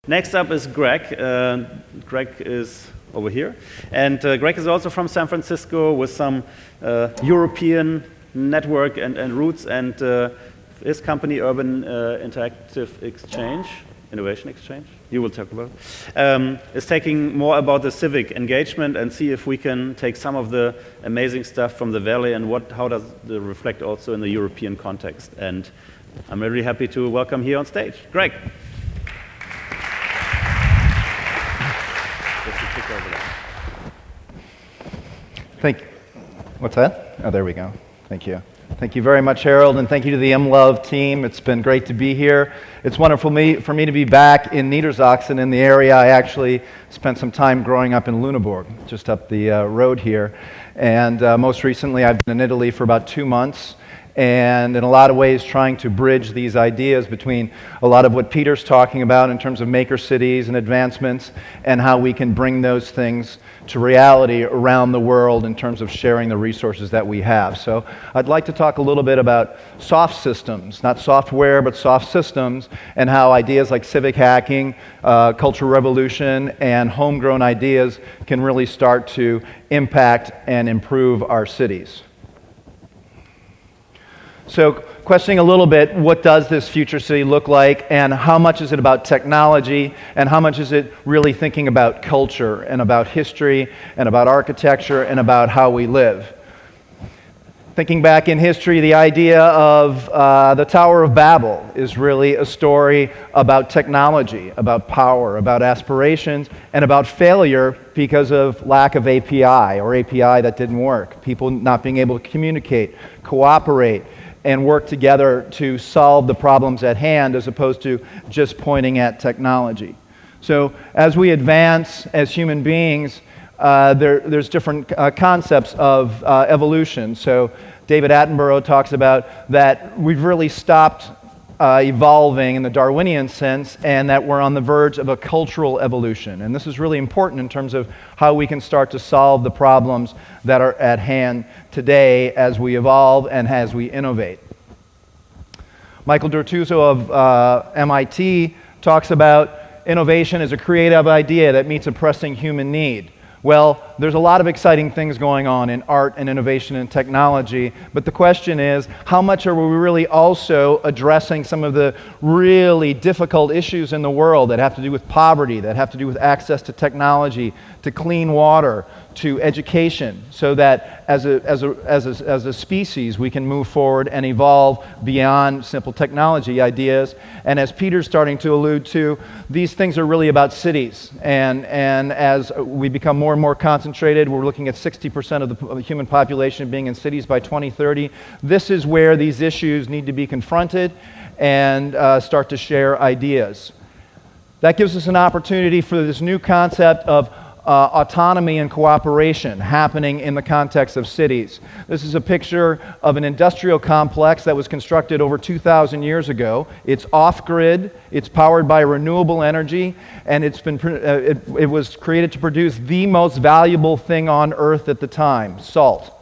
Next up is Greg. Greg is over here. And Greg is also from San Francisco with some European network and roots, and his company, Urban Interactive Exchange, Innovation Exchange, you will talk about, is taking more about the civic engagement and see if we can take some of the amazing stuff from the Valley and how does it reflect also in the European context. And I'm really happy to welcome here on stage, Greg. Thank you. What's that? Oh, there we go. Thank you. Thank you very much, Harold, and thank you to the MLOVE team. It's been great to be here. It's wonderful for me to be back in Niedersachsen, in the area. I actually spent some time growing up in Lüneburg, just up the road here. And most recently, I've been in Italy for about 2 months, and in a lot of ways trying to bridge these ideas between a lot of what Peter's talking about in terms of maker cities and advancements, and how we can bring those things to reality around the world in terms of sharing the resources that we have. So I'd like to talk a little bit about soft systems, not software, but soft systems, and how ideas like civic hacking, cultural revolution, and homegrown ideas can really start to impact and improve our cities. So questioning a little bit, what does this future city look like, and how much is it about technology, and how much is it really thinking about culture, and about history, and about architecture, and about how we live? Thinking back in history, the idea of the Tower of Babel is really a story about technology, about power, about aspirations, and about failure because of lack of API, or API that didn't work. People not being able to communicate, cooperate, and work together to solve the problems at hand as opposed to just pointing at technology. So as we advance as human beings, there's different concepts of evolution. So David Attenborough talks about that we've really stopped evolving in the Darwinian sense, and that we're on the verge of a cultural evolution. And this is really important in terms of how we can start to solve the problems that are at hand today as we evolve and as we innovate. Michael Dortuzzo of MIT talks about innovation as a creative idea that meets a pressing human need. Well, there's a lot of exciting things going on in art and innovation and technology, but the question is, how much are we really also addressing some of the really difficult issues in the world that have to do with poverty, that have to do with access to technology, to clean water, to education, so that as a species we can move forward and evolve beyond simple technology ideas. And as Peter's starting to allude to, these things are really about cities. And as we become more and more concentrated, we're looking at 60% of the human population being in cities by 2030. This is where these issues need to be confronted and start to share ideas. That gives us an opportunity for this new concept of autonomy and cooperation happening in the context of cities. This is a picture of an industrial complex that was constructed over 2,000 years ago. It's off-grid, it's powered by renewable energy, and it was created to produce the most valuable thing on Earth at the time, salt.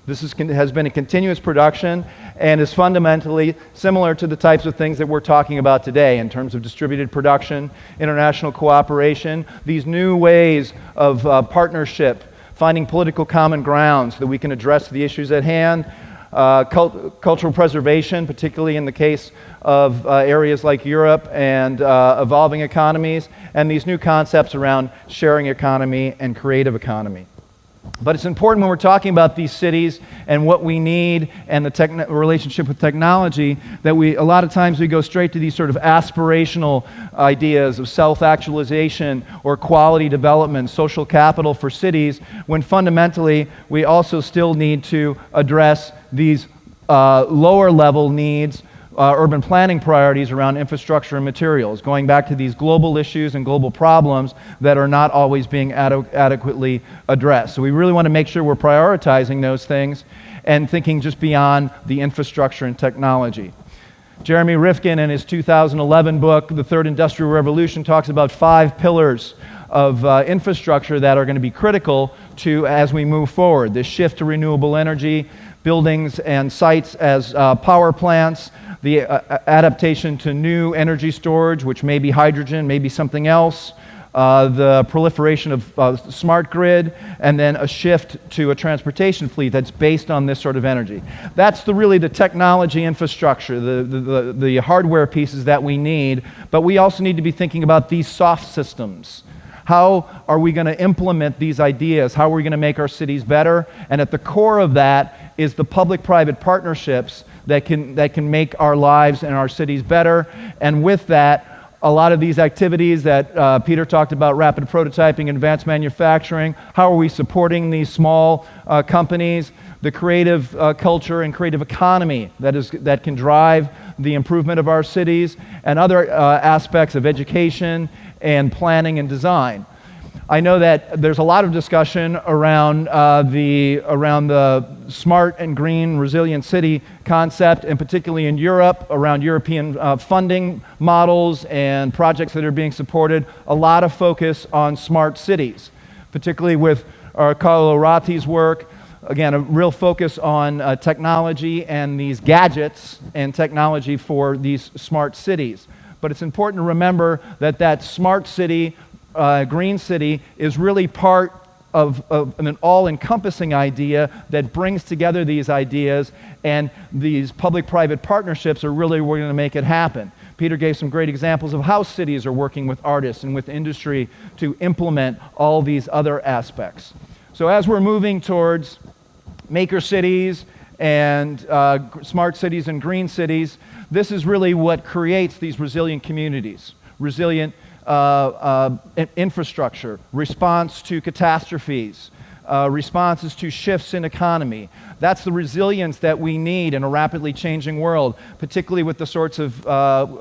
This has been a continuous production and is fundamentally similar to the types of things that we're talking about today in terms of distributed production, international cooperation, these new ways of partnership, finding political common grounds so that we can address the issues at hand, cultural preservation, particularly in the case of areas like Europe, and evolving economies, and these new concepts around sharing economy and creative economy. But it's important when we're talking about these cities and what we need and the relationship with technology that a lot of times we go straight to these sort of aspirational ideas of self-actualization or quality development, social capital for cities, when fundamentally we also still need to address these lower level needs, urban planning priorities around infrastructure and materials, going back to these global issues and global problems that are not always being adequately addressed. So we really want to make sure we're prioritizing those things and thinking just beyond the infrastructure and technology. Jeremy Rifkin, in his 2011 book, The Third Industrial Revolution, talks about 5 pillars of infrastructure that are going to be critical to as we move forward. This shift to renewable energy, buildings and sites as power plants, the adaptation to new energy storage, which may be hydrogen, maybe something else, the proliferation of smart grid, and then a shift to a transportation fleet that's based on this sort of energy. That's really the technology infrastructure, the hardware pieces that we need, but we also need to be thinking about these soft systems. How are we going to implement these ideas? How are we going to make our cities better? And at the core of that is the public-private partnerships that can make our lives and our cities better. And with that, a lot of these activities that Peter talked about, rapid prototyping, advanced manufacturing, how are we supporting these small companies, the creative culture and creative economy that can drive the improvement of our cities, and other aspects of education and planning and design. I know that there's a lot of discussion around the smart and green resilient city concept, and particularly in Europe, around European funding models and projects that are being supported. A lot of focus on smart cities, particularly with Carlo Ratti's work. Again, a real focus on technology and these gadgets and technology for these smart cities. But it's important to remember that that smart city, green city, is really part of an all-encompassing idea that brings together these ideas, and these public-private partnerships are really what's going to make it happen. Peter gave some great examples of how cities are working with artists and with industry to implement all these other aspects. So as we're moving towards maker cities and smart cities and green cities, this is really what creates these resilient communities, resilient infrastructure, response to catastrophes, responses to shifts in economy. That's the resilience that we need in a rapidly changing world, particularly with the sorts of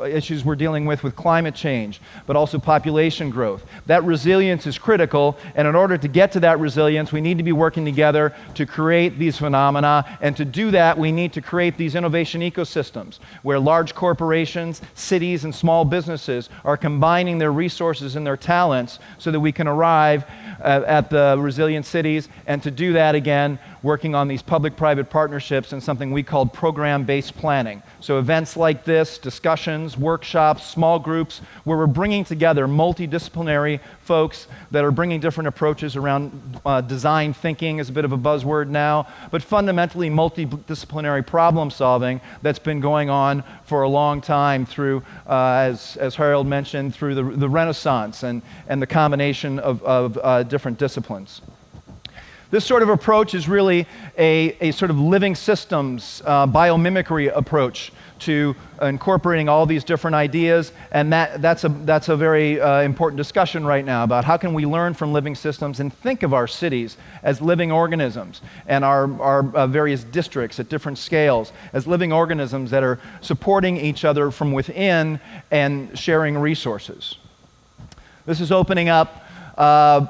issues we're dealing with climate change, but also population growth. That resilience is critical, and in order to get to that resilience, we need to be working together to create these phenomena, and to do that, we need to create these innovation ecosystems where large corporations, cities, and small businesses are combining their resources and their talents so that we can arrive at the resilient cities, and to do that, again, working on these public-private partnerships and something we call program-based planning. So events like this, discussions, workshops, small groups, where we're bringing together multidisciplinary folks that are bringing different approaches around design thinking is a bit of a buzzword now, but fundamentally multidisciplinary problem solving that's been going on for a long time through, as Harold mentioned, through the Renaissance and the combination of different disciplines. This sort of approach is really a sort of living systems biomimicry approach to incorporating all these different ideas, and that's a very important discussion right now about how can we learn from living systems and think of our cities as living organisms, and our various districts at different scales as living organisms that are supporting each other from within and sharing resources. This is opening up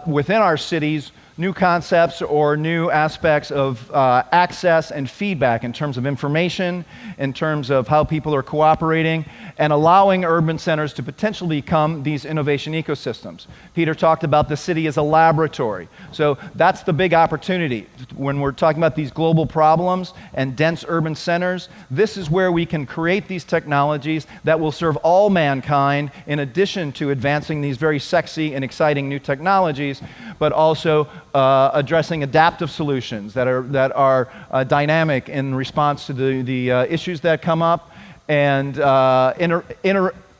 within our cities new concepts or new aspects of access and feedback in terms of information, in terms of how people are cooperating, and allowing urban centers to potentially become these innovation ecosystems. Peter talked about the city as a laboratory. So that's the big opportunity. When we're talking about these global problems and dense urban centers, this is where we can create these technologies that will serve all mankind, in addition to advancing these very sexy and exciting new technologies, but also addressing adaptive solutions that are dynamic in response to the issues that come up, and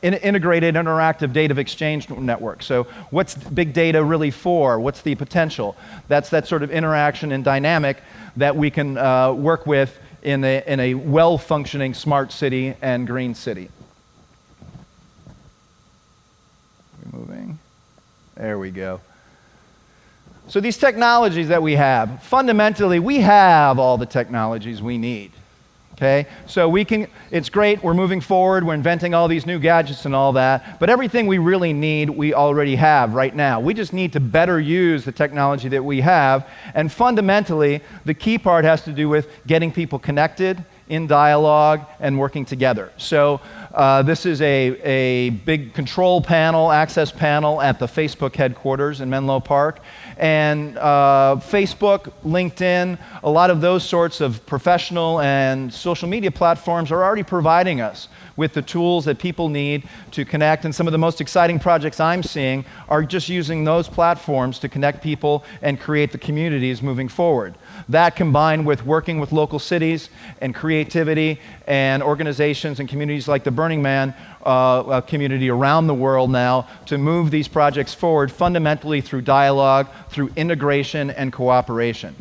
integrated interactive data exchange network. So what's big data really for? What's the potential? That's that sort of interaction and dynamic that we can work with in a well-functioning smart city and green city. Moving. There we go. So these technologies that we have, fundamentally, we have all the technologies we need. Okay? So it's great, we're moving forward, we're inventing all these new gadgets and all that, but everything we really need, we already have right now. We just need to better use the technology that we have, and fundamentally, the key part has to do with getting people connected, in dialogue, and working together. So This is a big control panel, access panel at the Facebook headquarters in Menlo Park. And Facebook, LinkedIn, a lot of those sorts of professional and social media platforms are already providing us with the tools that people need to connect. And some of the most exciting projects I'm seeing are just using those platforms to connect people and create the communities moving forward. That combined with working with local cities and creativity and organizations and communities like the Burning Man community around the world now to move these projects forward fundamentally through dialogue, through integration and cooperation.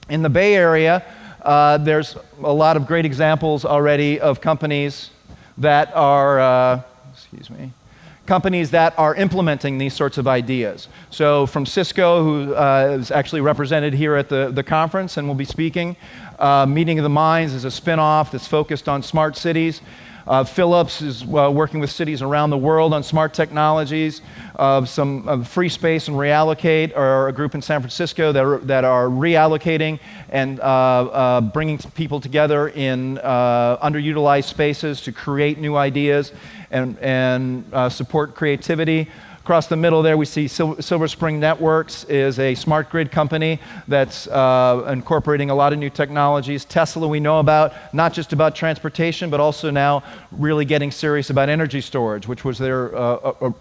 In the Bay Area, there's a lot of great examples already of companies that are, companies that are implementing these sorts of ideas. So from Cisco, who is actually represented here at the conference and will be speaking, Meeting of the Minds is a spin-off that's focused on smart cities. Philips is working with cities around the world on smart technologies. Some Free Space and Reallocate are a group in San Francisco that are reallocating and bringing people together in underutilized spaces to create new ideas and support creativity. Across the middle there, we see Silver Spring Networks is a smart grid company that's incorporating a lot of new technologies. Tesla we know about, not just about transportation, but also now really getting serious about energy storage, which was their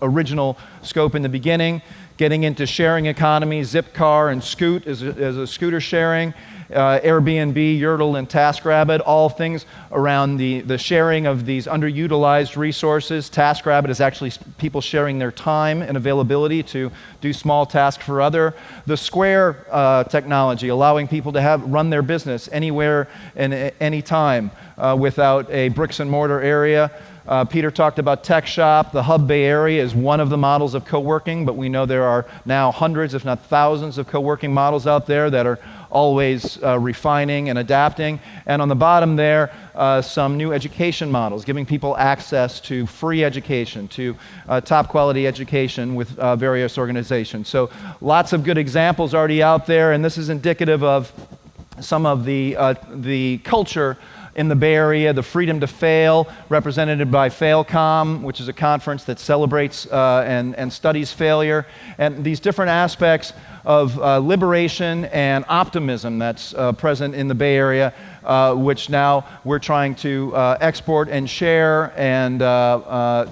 original scope in the beginning. Getting into sharing economies, Zipcar and Scoot as a scooter sharing. Airbnb, Yurtle, and TaskRabbit, all things around the sharing of these underutilized resources. TaskRabbit is actually people sharing their time and availability to do small tasks for other. The Square technology, allowing people to run their business anywhere and any time without a bricks and mortar area. Peter talked about Tech Shop. The Hub Bay Area is one of the models of co-working, but we know there are now hundreds, if not thousands, of co-working models out there that are always refining and adapting. And on the bottom there, some new education models, giving people access to free education, to top quality education with various organizations. So lots of good examples already out there, and this is indicative of some of the culture in the Bay Area. The Freedom to Fail, represented by FailCom, which is a conference that celebrates and studies failure, and these different aspects of liberation and optimism that's present in the Bay Area, which now we're trying to export and share and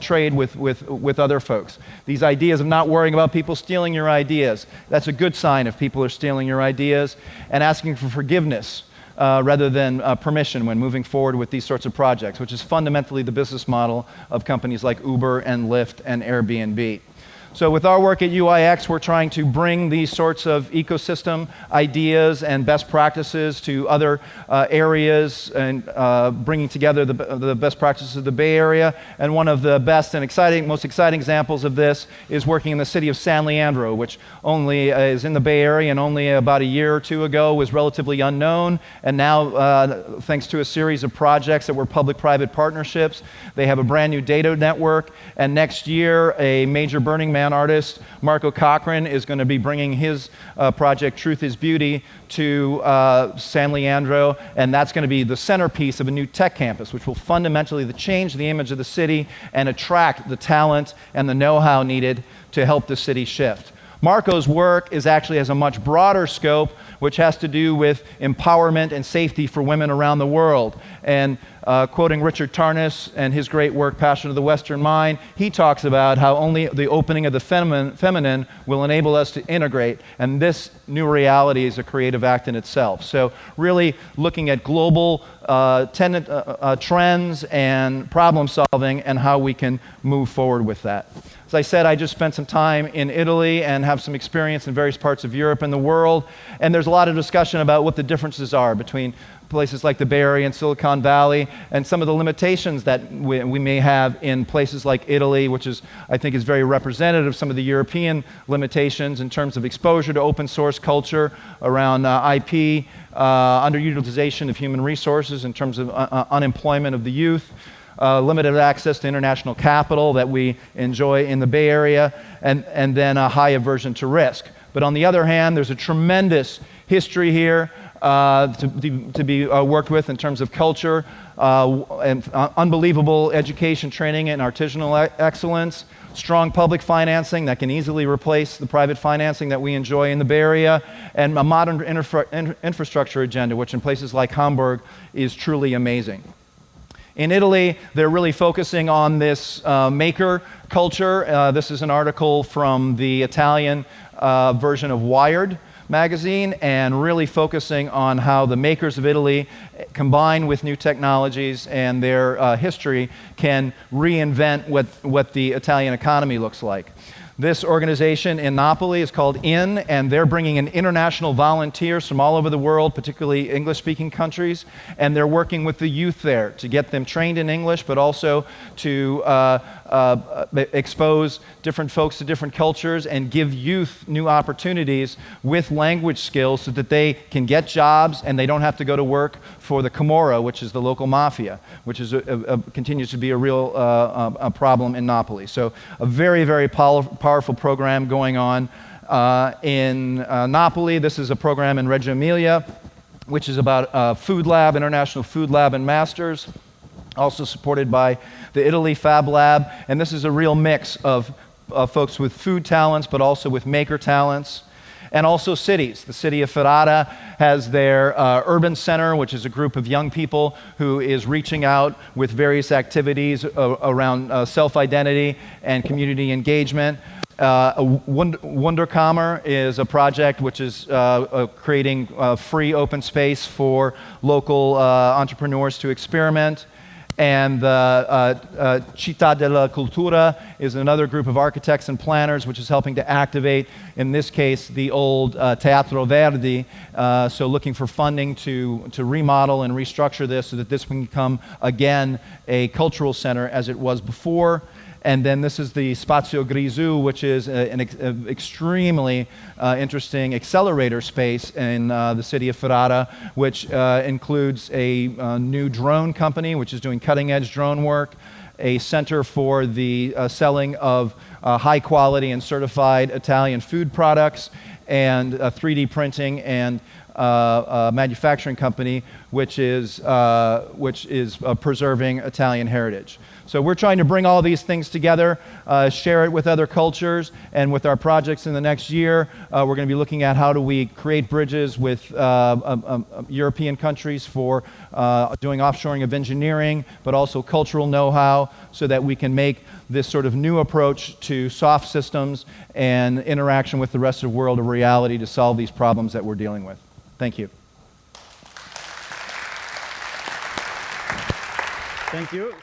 trade with other folks. These ideas of not worrying about people stealing your ideas, that's a good sign if people are stealing your ideas, and asking for forgiveness rather than permission when moving forward with these sorts of projects, which is fundamentally the business model of companies like Uber and Lyft and Airbnb. So with our work at UIX, we're trying to bring these sorts of ecosystem ideas and best practices to other areas and bringing together the best practices of the Bay Area. And one of the best and most exciting examples of this is working in the city of San Leandro, which only is in the Bay Area and only about a year or two ago was relatively unknown. And now, thanks to a series of projects that were public-private partnerships, they have a brand new data network. And next year, a major Burning Man artist, Marco Cochran, is going to be bringing his project, Truth is Beauty, to San Leandro, and that's going to be the centerpiece of a new tech campus, which will fundamentally change the image of the city and attract the talent and the know-how needed to help the city shift. Marco's work has a much broader scope, which has to do with empowerment and safety for women around the world. And quoting Richard Tarnas and his great work, Passion of the Western Mind, he talks about how only the opening of the feminine will enable us to integrate, and this new reality is a creative act in itself. So really looking at global trends and problem solving and how we can move forward with that. As I said, I just spent some time in Italy and have some experience in various parts of Europe and the world, and there's a lot of discussion about what the differences are between places like the Bay Area and Silicon Valley, and some of the limitations that we may have in places like Italy, which I think is very representative of some of the European limitations in terms of exposure to open source culture around IP, underutilization of human resources in terms of unemployment of the youth, limited access to international capital that we enjoy in the Bay Area, and then a high aversion to risk. But on the other hand, there's a tremendous history here to be worked with in terms of culture, and unbelievable education, training, and artisanal excellence, strong public financing that can easily replace the private financing that we enjoy in the Bay Area, and a modern infrastructure agenda, which in places like Hamburg is truly amazing. In Italy, they're really focusing on this maker culture. This is an article from the Italian version of Wired magazine, and really focusing on how the makers of Italy, combined with new technologies and their history, can reinvent what the Italian economy looks like. This organization in Napoli is called IN, and they're bringing in international volunteers from all over the world, particularly English-speaking countries, and they're working with the youth there to get them trained in English, but also to expose different folks to different cultures and give youth new opportunities with language skills so that they can get jobs and they don't have to go to work for the Camorra, which is the local mafia, which is continues to be a real problem in Napoli. So a very, very powerful program going on in Napoli. This is a program in Reggio Emilia, which is about Food Lab, International Food Lab and Masters, also supported by the Italy Fab Lab. And this is a real mix of folks with food talents, but also with maker talents. And also cities. The city of Ferrara has their urban center, which is a group of young people who is reaching out with various activities around self-identity and community engagement. Wunderkammer is a project which is creating free open space for local entrepreneurs to experiment. And Città della Cultura is another group of architects and planners which is helping to activate, in this case, the old Teatro Verdi, so looking for funding to remodel and restructure this so that this can become, again, a cultural center as it was before. And then this is the Spazio Grisù, which is an extremely interesting accelerator space in the city of Ferrara, which includes a new drone company, which is doing cutting-edge drone work, a center for the selling of high-quality and certified Italian food products, and a 3D printing and manufacturing company, which is preserving Italian heritage. So we're trying to bring all these things together, share it with other cultures, and with our projects in the next year, we're going to be looking at how do we create bridges with European countries for doing offshoring of engineering, but also cultural know-how, so that we can make this sort of new approach to soft systems and interaction with the rest of the world a reality to solve these problems that we're dealing with. Thank you. Thank you.